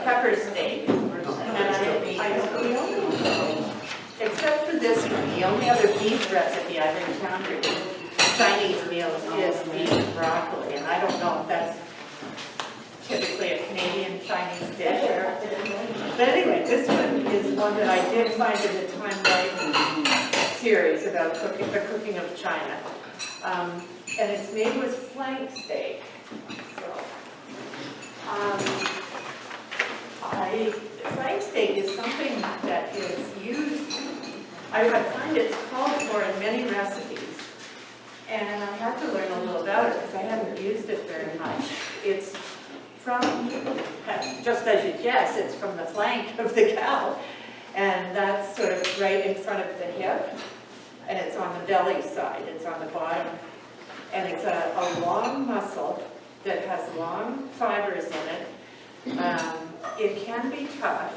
pepper steak. And except for this one, the only other beef recipe I've encountered in Chinese meals is beef and broccoli, and I don't know if that's typically a Canadian Chinese dish. But anyway, this one is one that I did find in the Time Life series about cooking, the cooking of China. And it's made with flank steak. So, flank steak is something that is used, I find it's called for in many recipes. And I have to learn a little about it because I haven't used it very much. It's from, just as you guess, it's from the flank of the cow. And that's sort of right in front of the hip. And it's on the belly side, it's on the bottom. And it's a long muscle that has long fibers in it. It can be tough,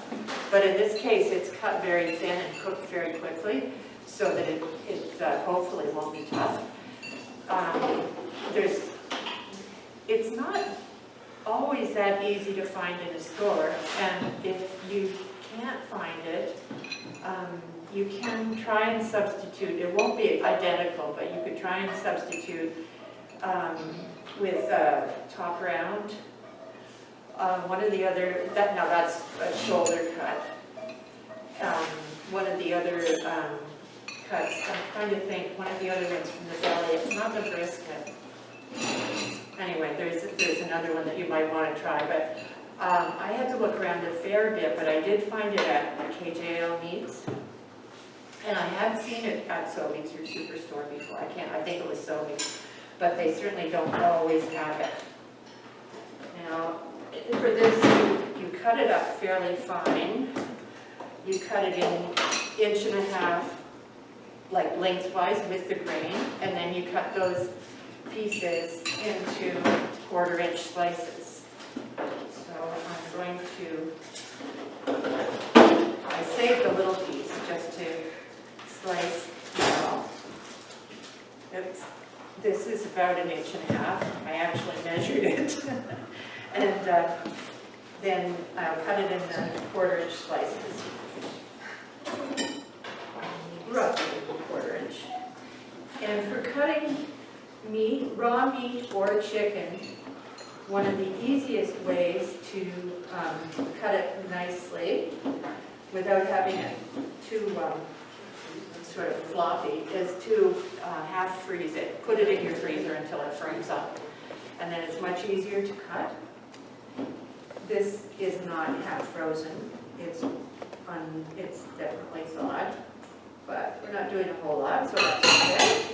but in this case it's cut very thin and cooked very quickly so that it hopefully won't be tough. It's not always that easy to find in a store, and if you can't find it, you can try and substitute. It won't be identical, but you could try and substitute with top round. One of the other, now that's a shoulder cut. One of the other cuts, I'm trying to think, one of the other ones from the belly, it's not the brisket. Anyway, there's another one that you might want to try, but I had to look around a fair bit, but I did find it at KJO Meats. And I have seen it at Sobeys or Superstore before. I think it was Sobeys, but they certainly don't always have it. Now, for this, you cut it up fairly fine. You cut it in 1.5 inches, like lengthwise with the grain, and then you cut those pieces into 1/4 inch slices. So I'm going to, I saved a little piece just to slice well. This is about 1.5 inches. I actually measured it. And then I'll cut it in the 1/4 inch slices. Roughly 1/4 inch. And for cutting meat, raw meat or chicken, one of the easiest ways to cut it nicely without having it too sort of floppy is to half freeze it. Put it in your freezer until it firms up. And then it's much easier to cut. This is not half frozen. It's definitely thawed, but we're not doing a whole lot, so that's okay.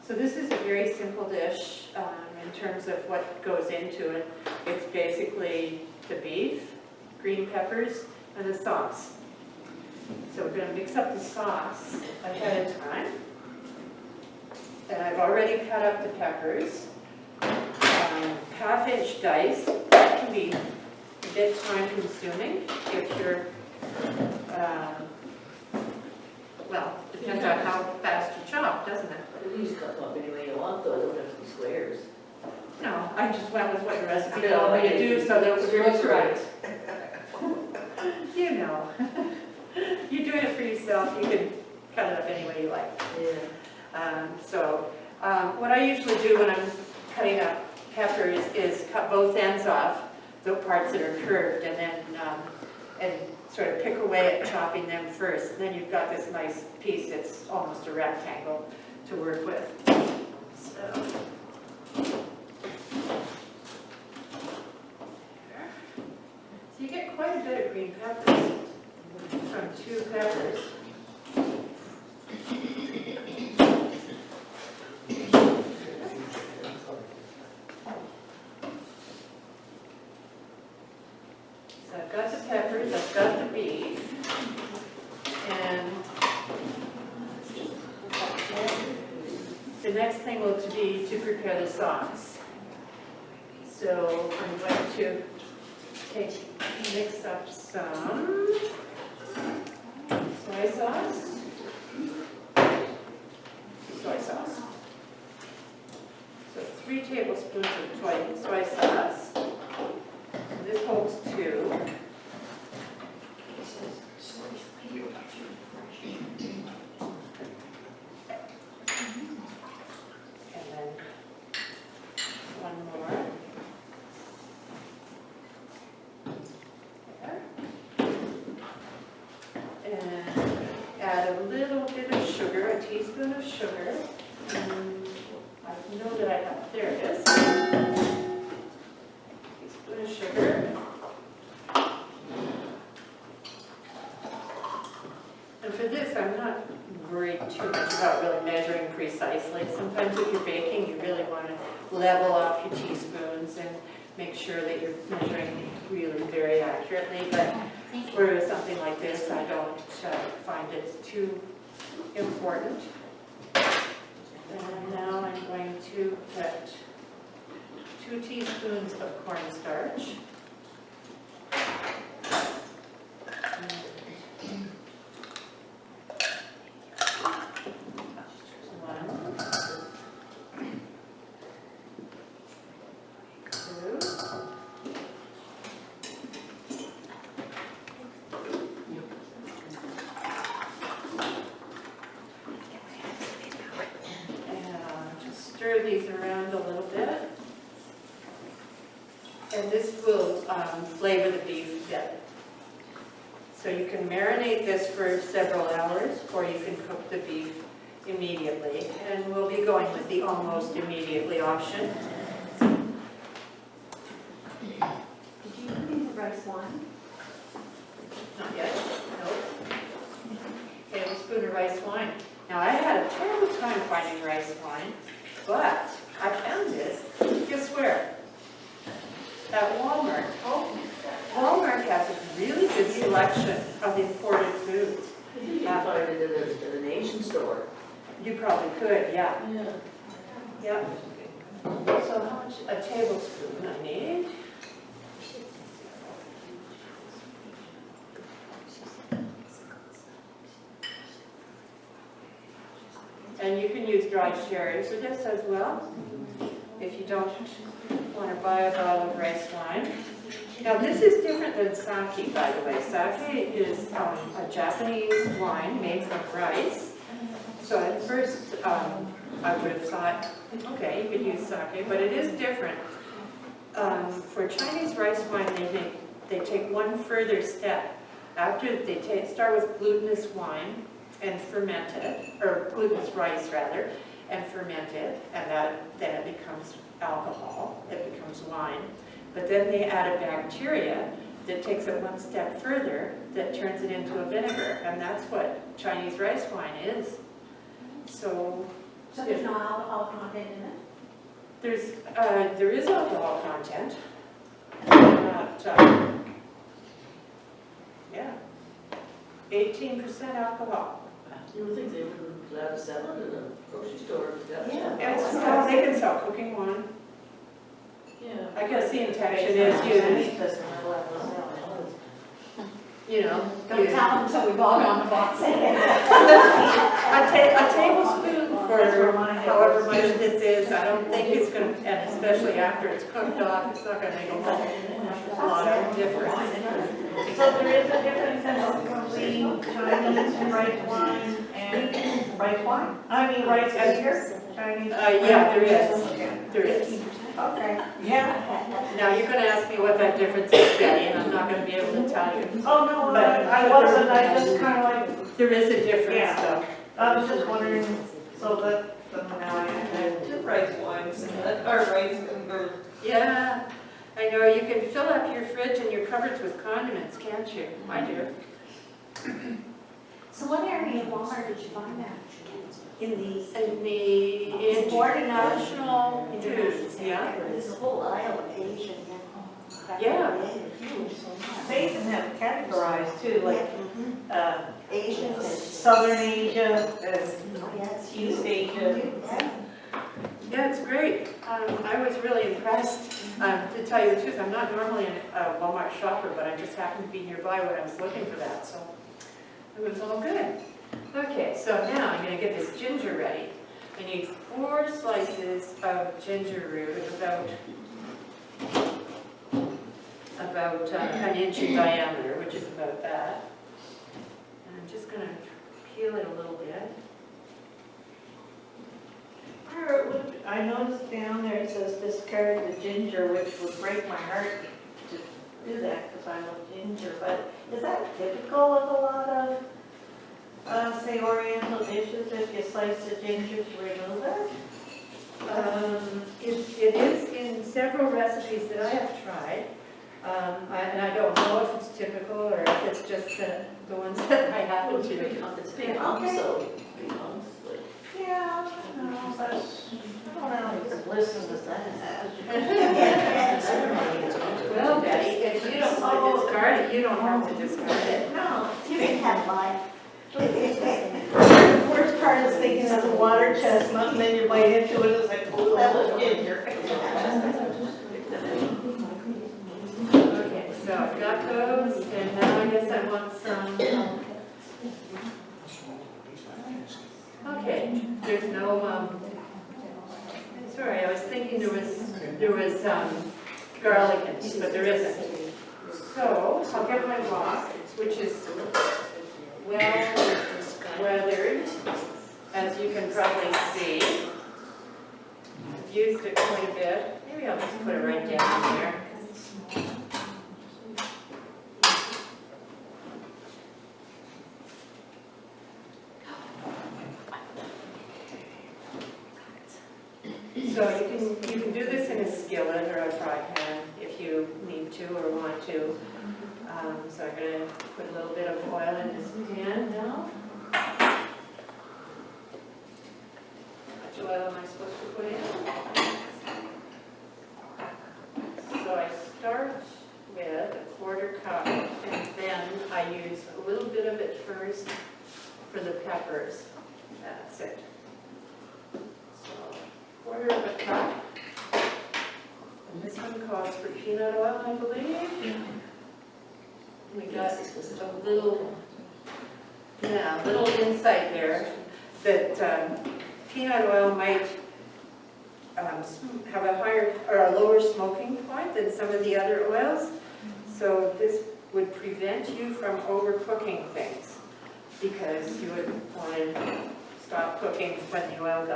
So this is a very simple dish in terms of what goes into it. It's basically the beef, green peppers, and the sauce. So we're going to mix up the sauce ahead of time. And I've already cut up the peppers. 1/2 inch dice. That can be a bit time consuming if you're, well, depends on how fast you chop, doesn't it? You just cut them up any way you want, though. It doesn't have to be squares. No, I just went with what the recipe told me to do so that it was right. You know. You're doing it for yourself. You can cut it up any way you like. Yeah. What I usually do when I'm cutting up peppers is cut both ends off, the parts that are curved, and then and sort of pick away at chopping them first. And then you've got this nice piece that's almost a rectangle to work with. So you get quite a bit of green peppers. from 2 peppers. So I've got the peppers, I've got the beef, and the next thing will be to prepare the sauce. So I'm going to mix up some soy sauce. So 3 tablespoons of soy sauce. So this holds 2. And then 1 more. There. And add a little bit of sugar, a teaspoon of sugar. And I know that I have, there it is. Teaspoon of sugar. And for this, I'm not worried too much about really measuring precisely. Sometimes if you're baking, you really want to level off your teaspoons and make sure that you're measuring really very accurately. But for something like this, I don't find it too important. And now I'm going to put 2 teaspoons of cornstarch. Stir these around a little bit, and this will flavor the beef a bit. So you can marinate this for several hours, or you can cook the beef immediately, and we'll be going with the almost immediately option. Did you do the rice wine? Not yet, nope. Tablespoon of rice wine. Now I had a terrible time finding rice wine. But I found this, guess where? At Walmart. Oh, Walmart has a really good selection of imported foods. You can find it at an Asian store. You probably could, yeah. Yeah. Yep. So how much? A tablespoon I need. And you can use dried cherry for this as well, if you don't want to buy a bottle of rice wine. Now this is different than sake, by the way. Sake is a Japanese wine made from rice. So at first I would have thought, okay, you could use sake, but it is different. For Chinese rice wine, they take one further step. After they start with glutinous wine, and ferment it, or glutinous rice rather, and ferment it, and then it becomes alcohol, it becomes wine. But then they add a bacteria that takes it one step further, that turns it into a vinegar, and that's what Chinese rice wine is. So there's no alcohol content in it? There is alcohol content, not, yeah, 18% alcohol. You would think they would be allowed to sell it in a grocery store. Yeah, they can sell cooking wine. Yeah. I guess the intention is you know, Don't tell them so we all on the box. a tablespoon for however much this is. I don't think it's going to, and especially after it's cooked off, it's not going to make a lot of difference. So there is a difference in between Chinese rice wine and rice wine? I mean rice beer? Chinese? Yeah, there is. There is. Okay, yeah. Now you're going to ask me what that difference is, Betty, and I'm not going to be able to tell you. Oh, no, But I wasn't, I just kind of like, there is a difference, Yeah. though. I was just wondering, so that now I had 2 rice wines, or rice and Yeah, I know. You can fill up your fridge and your cupboards with condiments, can't you? I do. So what area of Walmart did you find that? In the international foods, yeah. There's a whole aisle of Asian. Yeah. They even have categorized too, like, Asian. Southern Asia, Yes. East Asia. Yeah, it's great. I was really impressed. To tell you the truth, I'm not normally a Walmart shopper, but I just happened to be nearby when I was looking for that, so it was all good. Okay, so now I'm going to get this ginger ready. I need 4 slices of ginger root, about an inch in diameter, which is about that. And I'm just going to peel it a little bit. I noticed down there it says discard the ginger, which would break my heart to do that because I love ginger. But is that typical of a lot of, say, Oriental dishes, if you slice the ginger to remove it? It is in several recipes that I have tried. And I don't know if it's typical or if it's just the ones that I happen to. It's big, so, Yeah, no, but I don't really listen to that. Well, Betty, if you don't want to discard it, you don't have to discard it. No, you can have mine. The worst part is thinking of the water chestnut, and then you bite into it, it's like, oh, that was ginger. Okay, so I've got those, and now I guess I want some. Okay, there's no, sorry, I was thinking there was garlic in it, but there isn't. So I'll get my wok, which is well weathered, as you can probably see. I've used it quite a bit. Maybe I'll just put it right down there. So you can do this in a skillet or a fry pan if you need to or want to. So I'm going to put a little bit of oil in this pan now. How much oil am I supposed to put in? So I start with a 1/4 cup, and then I use a little bit of it first for the peppers. That's it. So 1/4 cup. And this one calls for peanut oil, I believe. We got a little insight there that peanut oil might have a higher or a lower smoking point than some of the other oils. So this would prevent you from overcooking things because you would want to stop cooking when the oil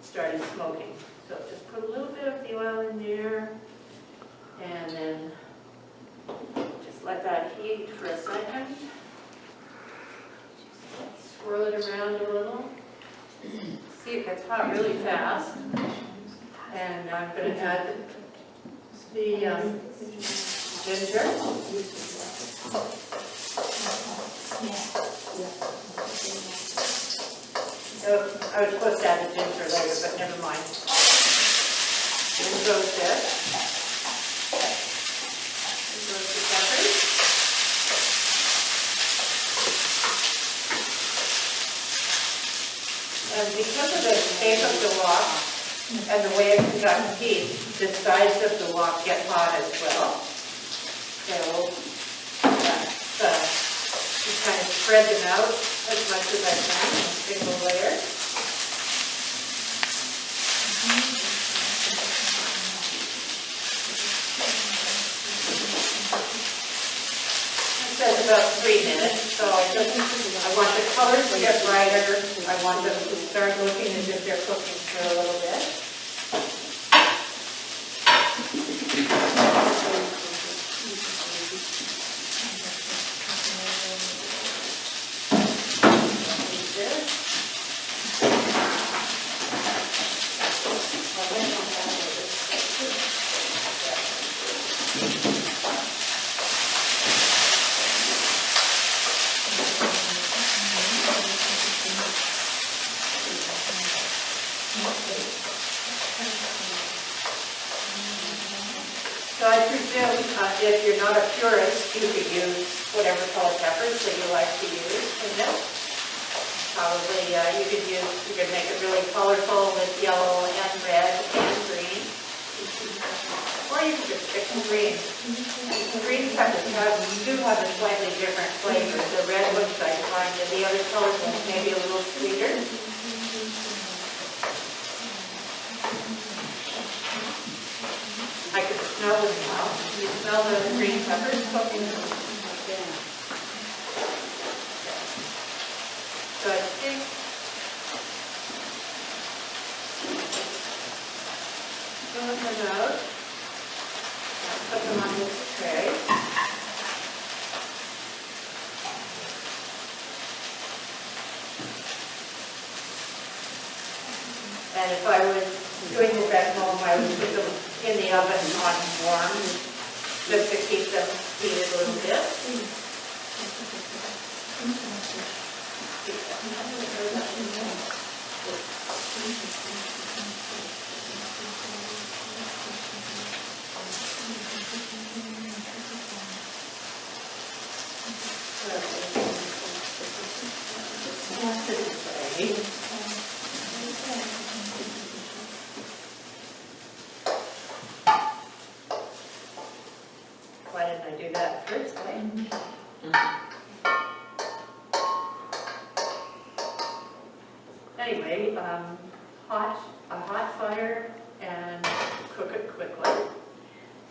started smoking. So just put a little bit of the oil in there and then just let that heat for a second. Swirl it around a little. See, it gets hot really fast. And I'm going to add the ginger. I was supposed to add the ginger later, but never mind. In goes this. In goes the peppers. And because of the shape of the wok and the way it conducts heat, the sides of the wok get hot as well. So just kind of spread them out as much as I can in a single layer. It says about 3 minutes, so I want the colors to get brighter. I want them to start looking as if they're cooking for a little bit. can, if you're not a purist, you could use whatever color peppers that you like to use. And probably you could make it really colorful with yellow and red and green. Or you could just pick some green. Green peppers do have a slightly different flavor. The red ones I find that the other colors ones maybe a little sweeter. I could smell them now. You smell the green peppers cooking? So I think fill them out. Put them on this tray. And if I was doing this at home, I would put them in the oven on warm, just to keep them heated a little bit. Why didn't I do that first? Anyway, a hot fire and cook it quickly.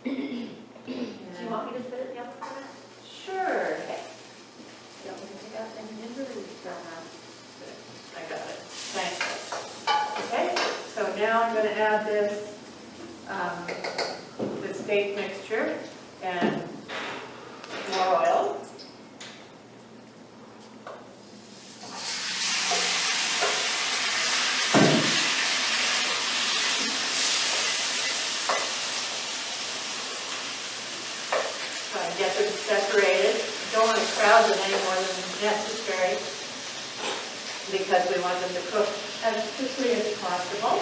Do you want me to sit it down for a minute? Sure. You want me to take out any ginger or you start now? I got it. Thanks. Okay, so now I'm going to add this steak mixture and more oil. Try and get them separated. Don't want to crowd them any more than necessary, because we want them to cook as quickly as possible.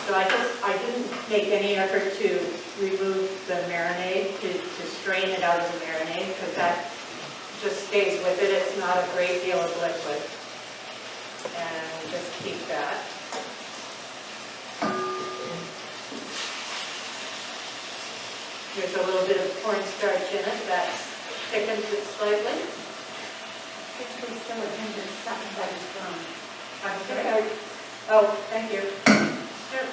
So I didn't make any effort to remove the marinade, to strain it out of the marinade, because that just stays with it. It's not a great deal of liquid. And just keep that. There's a little bit of cornstarch in it that thickens it slightly. Please still a ginger something that is from. I'm sorry. Oh, thank you. Sure.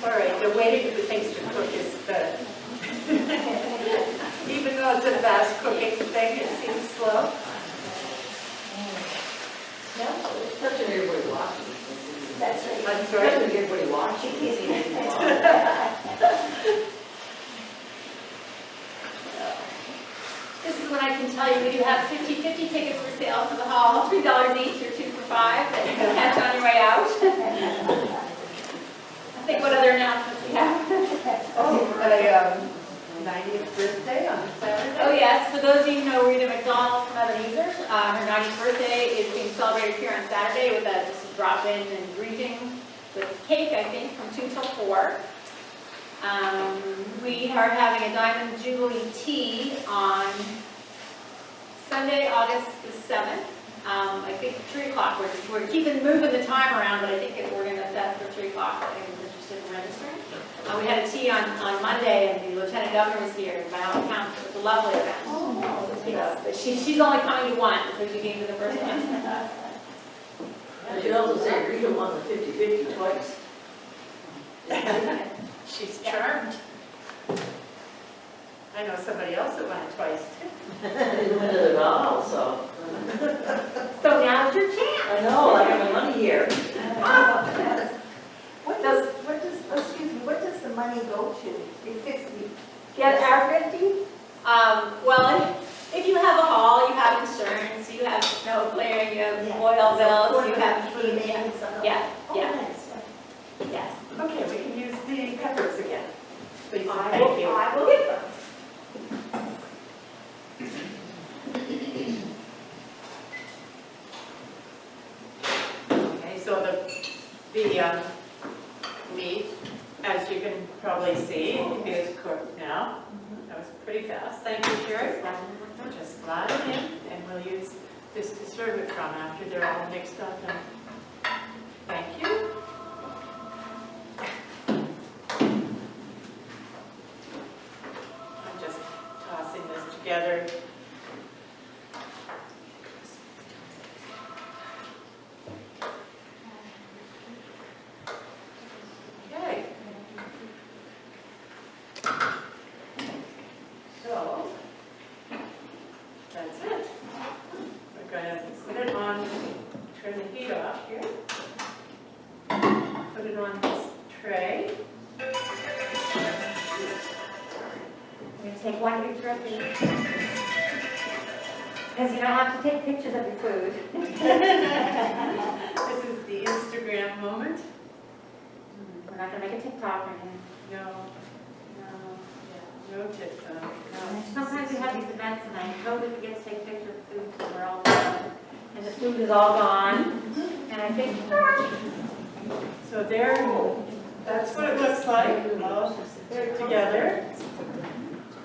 Sorry, the waiting for things to cook is the, even though it's a fast cooking thing, it seems slow. Yeah, especially everybody watching. That's right. I'm sorry. Especially everybody watching. This is when I can tell you we do have 50/50 tickets for sale for the hall, $3 each or 2 for $5 that you can catch on your way out. I think what other announcements we have? Oh, a 90th birthday on Saturday. Oh yes, for those of you who know Rita McDonald from Ebenezer, her 90th birthday is being celebrated here on Saturday with just a drop-in and greeting with cake, I think, from 2 till 4. We are having a Diamond Jubilee tea on Sunday, August the 7th. I think 3 o'clock. We're keeping moving the time around, but I think we're going to set for 3 o'clock. If anyone's interested in registering. We had a tea on Monday, and the Lieutenant Governor was here. By all accounts, it was a lovely event. Oh, Yeah, but she's only coming to one, so she came to the first one. I should also say Rita won the 50/50 twice. She's charmed. I know somebody else that won it twice too. I didn't win it at all, so. So now's your chance. I know, I have my money here. What does the money go to? Is 50? Get our 50? Well, if you have a hall, you have insurance, you have snow clearing, you have Yeah. oil bills, you have For the heat. maintenance of the- Yeah, Oh, yeah, nice. yes. Okay, we can use the peppers again. Please, I thank will, you. I will get them. Okay, so the meat, as you can probably see, is cooked now. That was pretty fast. Thank you, Sherry. Just slide it in, and we'll use this to serve it from after they're all mixed up. And thank you. I'm just tossing this together. Okay. So, that's it. We're going to put it on, turn the heat off here. Put it on this tray. I'm going to take one picture of you. Because you don't have to take pictures of your food. This is the Instagram moment. We're not going to make a TikTok or anything. No, no TikTok. No. Sometimes we have these events and I totally forget to take pictures of food because we're all done. And the food is all gone. And I think, So there, that's what it looks like, all put together.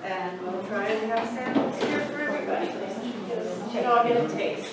And we'll try to have samples here for everybody. You should all get a taste.